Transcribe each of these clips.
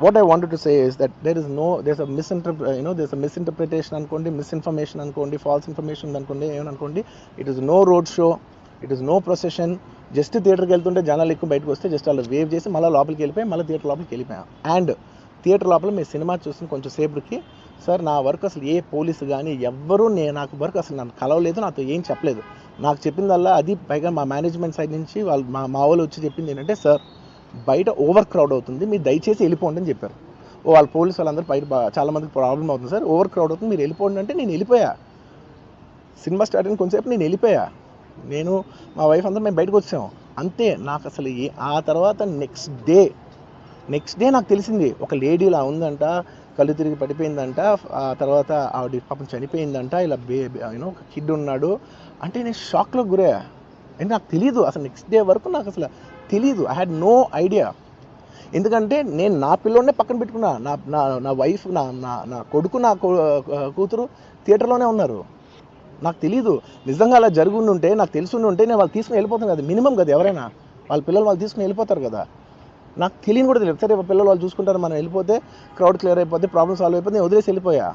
what I wanted to say is that there's a misinterpretation అనుకోండి, misinformation అనుకోండి, false information అనుకోండి, ఏమనుకోండి. It is no road show, it is no procession. Just థియేటర్కి వెళ్తుంటే జనాలు ఎక్కువ బయటకు వస్తే జస్ట్ అలా వేవ్ చేసి మళ్ళీ లోపలికి వెళ్ళిపోయి మళ్ళీ థియేటర్ లోపలికి వెళ్ళిపోయాం. అండ్ థియేటర్ లోపల మీ సినిమా చూసిన కొంచెం సేపటికి సార్ నా వర్క్ అసలు ఏ పోలీసు కానీ ఎవ్వరూ నాకు వర్క్ అసలు నన్ను కలవలేదు, నాతో ఏం చెప్పలేదు. నాకు చెప్పిందల్లా అది పైగా మా మేనేజ్మెంట్ సైడ్ నుంచి వాళ్ళు మా వాళ్ళు వచ్చి చెప్పింది ఏంటంటే, సార్ బయట ఓవర్ క్రౌడ్ అవుతుంది, మీరు దయచేసి వెళ్ళిపోండి అని చెప్పారు. వాళ్ళ పోలీసు వాళ్ళందరూ బయట చాలామందికి ప్రాబ్లం అవుతుంది సార్, ఓవర్ క్రౌడ్ అవుతుంది, మీరు వెళ్ళిపోండి అంటే నేను వెళ్ళిపోయా. సినిమా స్టార్ట్ అయిన కొంచెంసేపు నేను వెళ్ళిపోయా. నేను మా వైఫ్ అందరూ మేము బయటకు వచ్చాము అంతే. నాకు అసలు ఆ తర్వాత నెక్స్ట్ డే నాకు తెలిసింది ఒక లేడీ ఇలా ఉందంట, కళ్ళు తిరిగి పడిపోయిందంట, ఆ తర్వాత ఆవిడ పాపం చనిపోయిందంట, ఇలా ఒక కిడ్ ఉన్నాడు అంటే నేను షాక్లో గురయ్యా. అంటే నాకు తెలీదు అసలు, నెక్స్ట్ డే వరకు నాకు అసలు తెలీదు. I had no idea. ఎందుకంటే నేను నా పిల్లోనే పక్కన పెట్టుకున్నా, నా వైఫ్, నా కొడుకు, నా కూతురు థియేటర్లోనే ఉన్నారు. నాకు తెలీదు. నిజంగా అలా జరుగుండి ఉంటే, నాకు తెలుసుండి ఉంటే నేను వాళ్ళు తీసుకుని వెళ్ళిపోతాను కదా, మినిమం కదా, ఎవరైనా వాళ్ళ పిల్లలు వాళ్ళు తీసుకుని వెళ్ళిపోతారు కదా. నాకు తెలియని కూడా తెలియదు. సరే పిల్లలు వాళ్ళు చూసుకుంటారు, మనం వెళ్ళిపోతే క్రౌడ్ క్లియర్ అయిపోతే, ప్రాబ్లమ్ సాల్వ్ అయిపోతే నేను వదిలేసి వెళ్ళిపోయా.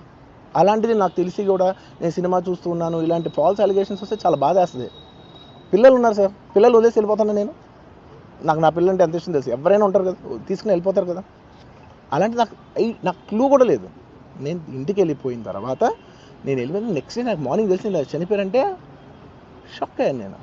అలాంటిది నాకు తెలిసి కూడా నేను సినిమా చూస్తూ ఉన్నాను, ఇలాంటి ఫాల్స్ అలిగేషన్స్ వస్తే చాలా బాధ వేస్తుంది. పిల్లలు ఉన్నారు సార్, పిల్లలు వదిలేసి వెళ్ళిపోతాను నేను. నా పిల్లలు అంటే ఎంత ఇష్టం తెలుసు, ఎవరైనా ఉంటారు కదా, తీసుకుని వెళ్ళిపోతారు కదా. అలాంటి నాకు క్లూ కూడా లేదు. నేను ఇంటికి వెళ్ళిపోయిన తర్వాత నేను వెళ్ళిపోయిన నెక్స్ట్ డే నాకు మార్నింగ్ తెలిసింది చనిపోయారంటే షాక్ అయ్యాను నేను.